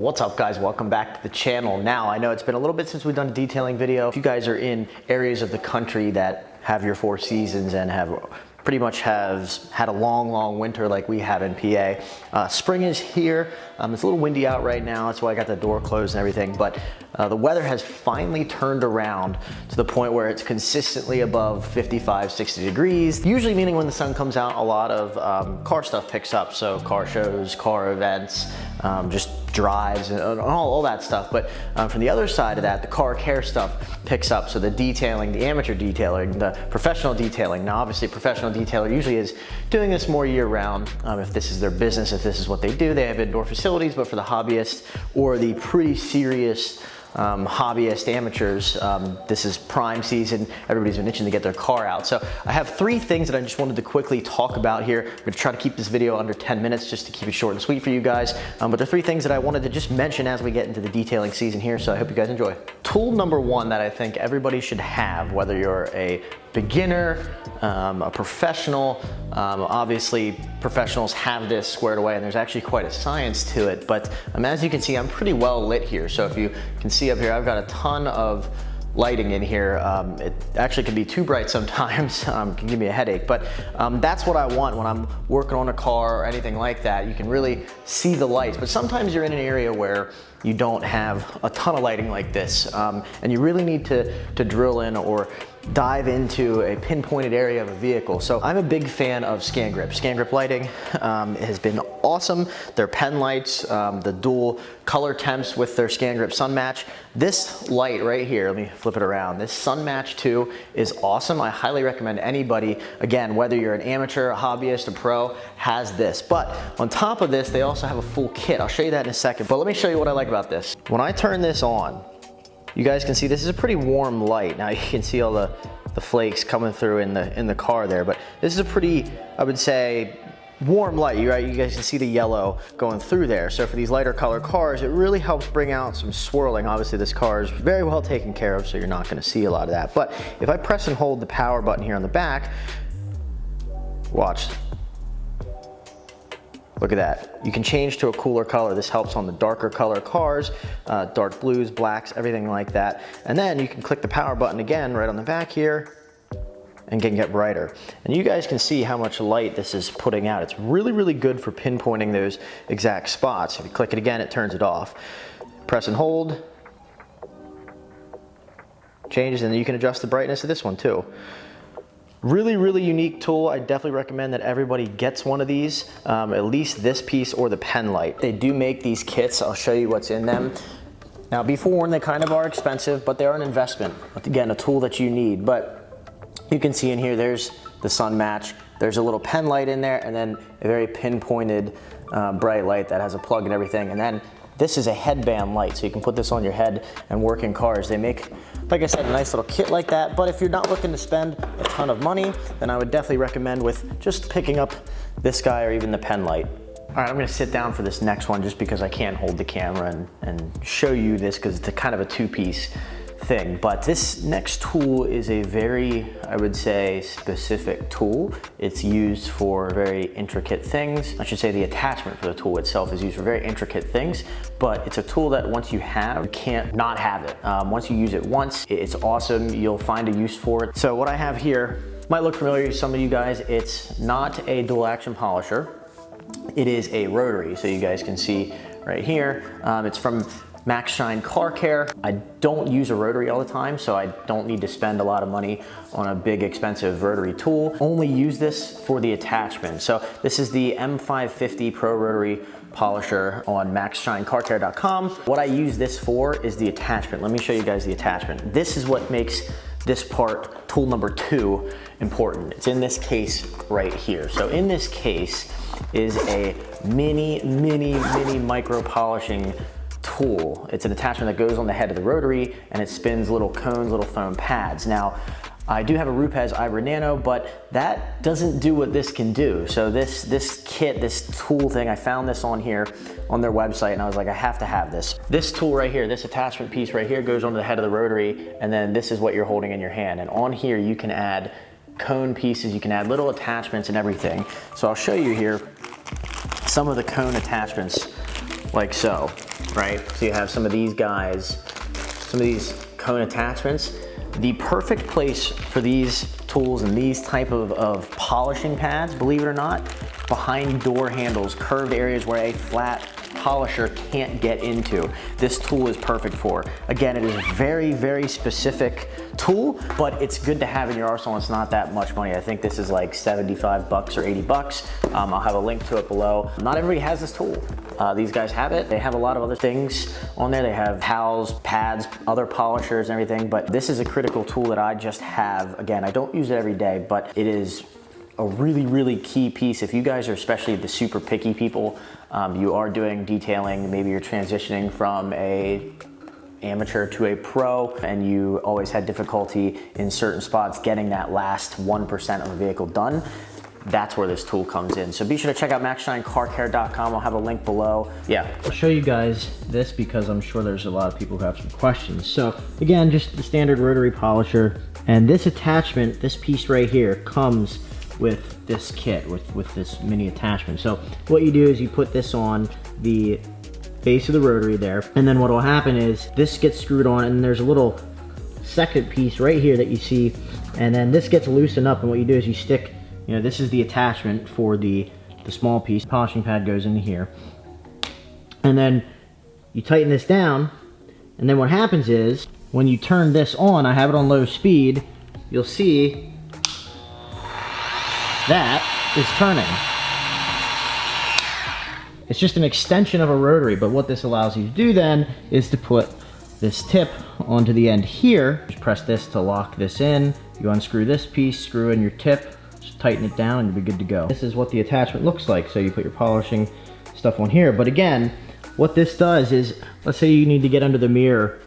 What's up guys, welcome back to the channel. Now, I know it's been a little bit since we've done a detailing video. If you guys are in areas of the country that have your 4 seasons and have pretty much has had a long winter like we have in PA. Spring is here. It's a little windy out right now. That's why I got the door closed and everything. But the weather has finally turned around to the point where it's consistently above 55, 60 degrees. Usually meaning when the sun comes out, a lot of car stuff picks up. So car shows, car events, just drives and all that stuff. But from the other side of that, the car care stuff picks up. So the detailing, the amateur detailing, the professional detailing. Now obviously professional detailer usually is doing this more year round. If this is their business, if this is what they do, they have indoor facilities. But for the hobbyists or the pretty serious hobbyist amateurs, this is prime season. Everybody's been itching to get their car out. So I have 3 things that I just wanted to quickly talk about here. I'm gonna try to keep this video under 10 minutes just to keep it short and sweet for you guys. But there are 3 things that I wanted to just mention as we get into the detailing season here. So I hope you guys enjoy. Tool number 1 that I think everybody should have, whether you're a beginner, a professional, obviously professionals have this squared away and there's actually quite a science to it, but as you can see, I'm pretty well lit here. So if you can see up here, I've got a ton of lighting in here. It actually can be too bright sometimes, can give me a headache, but that's what I want when I'm working on a car or anything like that. You can really see the lights, but sometimes you're in an area where you don't have a ton of lighting like this, and you really need to drill in or dive into a pinpointed area of a vehicle. So I'm a big fan of Scan Grip. Scan Grip lighting has been awesome. Their pen lights, the dual color temps with their Scan Grip Sun Match. This light right here, let me flip it around. This Sun Match 2 is awesome. I highly recommend anybody, again, whether you're an amateur, a hobbyist, a pro, has this. But on top of this, they also have a full kit. I'll show you that in a second, but let me show you what I like about this. When I turn this on, you guys can see this is a pretty warm light. Now you can see all the flakes coming through in the car there, but this is a pretty, I would say, warm light, right? You guys can see the yellow going through there. So for these lighter color cars, it really helps bring out some swirling. Obviously this car is very well taken care of, so you're not gonna see a lot of that. But if I press and hold the power button here on the back, watch. Look at that. You can change to a cooler color. This helps on the darker color cars, dark blues, blacks, everything like that. And then you can click the power button again right on the back here and can get brighter. And you guys can see how much light this is putting out. It's really good for pinpointing those exact spots. If you click it again, it turns it off. Press and hold, changes, and then you can adjust the brightness of this one too. Really unique tool. I definitely recommend that everybody gets one of these, at least this piece or the pen light. They do make these kits. I'll show you what's in them. Now be forewarned, they kind of are expensive, but they're an investment. Again, a tool that you need. But you can see in here, there's the Sun Match. There's a little pen light in there, and then a very pinpointed bright light that has a plug and everything. And then this is a headband light, so you can put this on your head and work in cars. They make, like I said, a nice little kit like that, but if you're not looking to spend a ton of money, then I would definitely recommend with just picking up this guy or even the pen light. All right, I'm gonna sit down for this next one just because I can't hold the camera and show you this because it's a kind of a 2-piece thing. But this next tool is a very, I would say, specific tool. It's used for very intricate things. I should say the attachment for the tool itself is used for very intricate things, but it's a tool that once you have, you can't not have it. Once you use it once, it's awesome. You'll find a use for it. So what I have here might look familiar to some of you guys. It's not a dual action polisher. It is a rotary. So you guys can see right here, it's from Max Shine Car Care. I don't use a rotary all the time, so I don't need to spend a lot of money on a big expensive rotary tool. Only use this for the attachment. So this is the M550 Pro Rotary Polisher on maxshinecarcare.com. What I use this for is the attachment. Let me show you guys the attachment. This is what makes this part, tool number 2, important. It's in this case right here. So in this case is a mini micro polishing tool. It's an attachment that goes on the head of the rotary and it spins little cones, little foam pads. Now, I do have a Rupes Ibra Nano, but that doesn't do what this can do. So this kit, this tool thing, I found this on here on their website and I was like, I have to have this. This tool right here, this attachment piece right here goes onto the head of the rotary, and then this is what you're holding in your hand. And on here you can add cone pieces, you can add little attachments and everything. So I'll show you here some of the cone attachments like so, right? So you have some of these guys, some of these cone attachments. The perfect place for these tools and these type of polishing pads, believe it or not, behind door handles, curved areas where a flat polisher can't get into. This tool is perfect for. Again, it is a very, very specific tool, but it's good to have in your arsenal. It's not that much money. I think this is like 75 bucks or 80 bucks. I'll have a link to it below. Not everybody has this tool. These guys have it. They have a lot of other things on there. They have towels, pads, other polishers, and everything, but this is a critical tool that I just have. Again, I don't use it every day, but it is a really, really key piece. If you guys are especially the super picky people, you are doing detailing, maybe you're transitioning from a amateur to a pro, and you always had difficulty in certain spots getting that last 1% of the vehicle done, that's where this tool comes in. So be sure to check out MaxShineCarCare.com. I'll have a link below. Yeah. I'll show you guys this because I'm sure there's a lot of people who have some questions. So again, just the standard rotary polisher, and this attachment, this piece right here, comes with this kit, with this mini attachment. So what you do is you put this on the base of the rotary there, and then what will happen is this gets screwed on, and there's a little second piece right here that you see, and then this gets loosened up, and what you do is you stick, you know, this is the attachment for the small piece. Polishing pad goes into here, and then you tighten this down, and then what happens is when you turn this on, I have it on low speed, you'll see that is turning. It's just an extension of a rotary, but what this allows you to do then is to put this tip onto the end here. Just press this to lock this in. You unscrew this piece, screw in your tip, just tighten it down, and you'll be good to go. This is what the attachment looks like. So you put your polishing stuff on here, but again, what this does is, let's say you need to get under the mirror,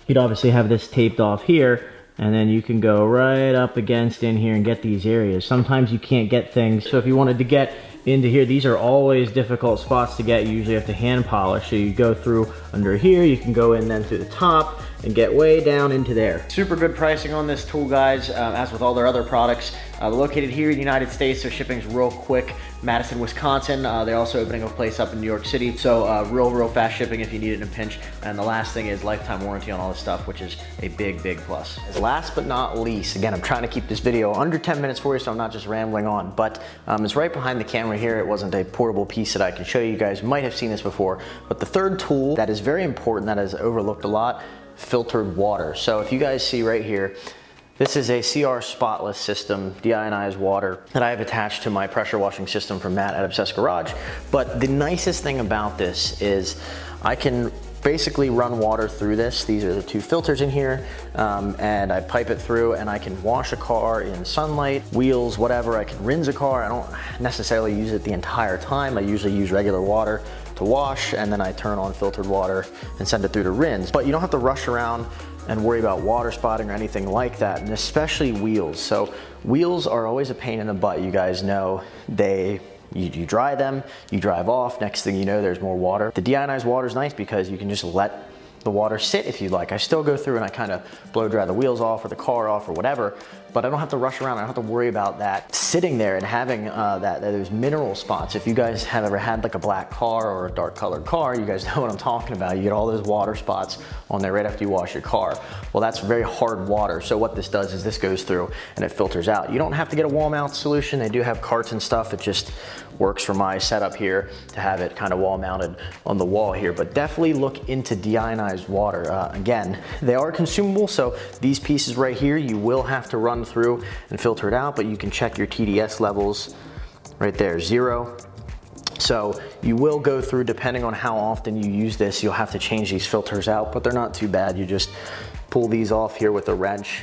you'd obviously have this taped off here, and then you can go right up against in here and get these areas. Sometimes you can't get things, so if you wanted to get into here, these are always difficult spots to get. You usually have to hand polish, so you go through under here, you can go in then through the top and get way down into there. Super good pricing on this tool, guys, as with all their other products. They're located here in the United States, so shipping's real quick. Madison, Wisconsin. They're also opening a place up in New York City, so real fast shipping if you need it in a pinch. And the last thing is lifetime warranty on all this stuff, which is a big plus. Last but not least, again, I'm trying to keep this video under 10 minutes for you, so I'm not just rambling on, but it's right behind the camera here. It wasn't a portable piece that I can show you. You guys might have seen this before, but the third tool that is very important, that is overlooked a lot, filtered water. So if you guys see right here, this is a CR spotless system, deionized water, that I have attached to my pressure washing system from Matt at Obsessed Garage. But the nicest thing about this is I can basically run water through this. These are the two filters in here, and I pipe it through, and I can wash a car in sunlight, wheels, whatever. I can rinse a car. I don't necessarily use it the entire time. I usually use regular water to wash, and then I turn on filtered water and send it through to rinse. But you don't have to rush around and worry about water spotting or anything like that, and especially wheels. So wheels are always a pain in the butt. You guys know you dry them, you drive off, next thing you know there's more water. The deionized water is nice because you can just let the water sit if you like. I still go through and I kind of blow dry the wheels off or the car off or whatever, but I don't have to rush around. I don't have to worry about that sitting there and having those mineral spots. If you guys have ever had like a black car or a dark colored car, you guys know what I'm talking about. You get all those water spots on there right after you wash your car. Well, that's very hard water. So what this does is this goes through and it filters out. You don't have to get a wall mount solution. They do have carts and stuff. It just works for my setup here to have it kind of wall mounted on the wall here, but definitely look into deionized water. Again, they are consumable, so these pieces right here, you will have to run through and filter it out, but you can check your TDS levels right there, 0. So you will go through, depending on how often you use this, you'll have to change these filters out, but they're not too bad. You just pull these off here with a wrench,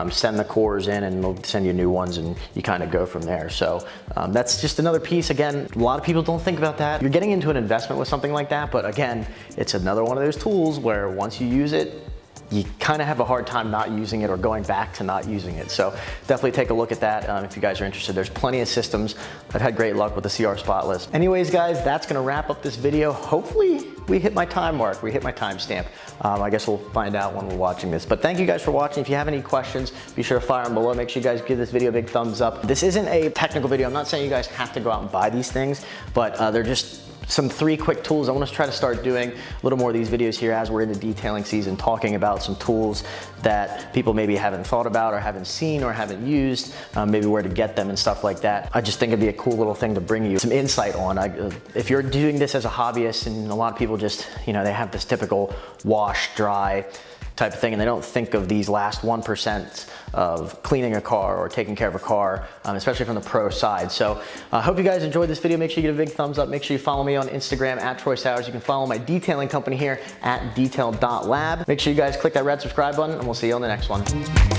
send the cores in, and they'll send you new ones, and you kind of go from there. So that's just another piece. Again, a lot of people don't think about that. You're getting into an investment with something like that, but again, it's another one of those tools where once you use it, you kind of have a hard time not using it or going back to not using it. So definitely take a look at that if you guys are interested. There's plenty of systems. I've had great luck with the CR Spotless. Anyways, guys, that's gonna wrap up this video. Hopefully we hit my time mark, we hit my timestamp. I guess we'll find out when we're watching this. But thank you guys for watching. If you have any questions, be sure to fire them below. Make sure you guys give this video a big thumbs up. This isn't a technical video. I'm not saying you guys have to go out and buy these things, but they're just some 3 quick tools. I want to try to start doing a little more of these videos here as we're in the detailing season, talking about some tools that people maybe haven't thought about or haven't seen or haven't used, maybe where to get them and stuff like that. I just think it'd be a cool little thing to bring you some insight on. If you're doing this as a hobbyist, and a lot of people just, you know, they have this typical wash, dry type of thing, and they don't think of these last 1% of cleaning a car or taking care of a car, especially from the pro side. So I hope you guys enjoyed this video. Make sure you give it a big thumbs up. Make sure you follow me on Instagram at Troy Sowers. You can follow my detailing company here at detail.lab. Make sure you guys click that red subscribe button, and we'll see you on the next one.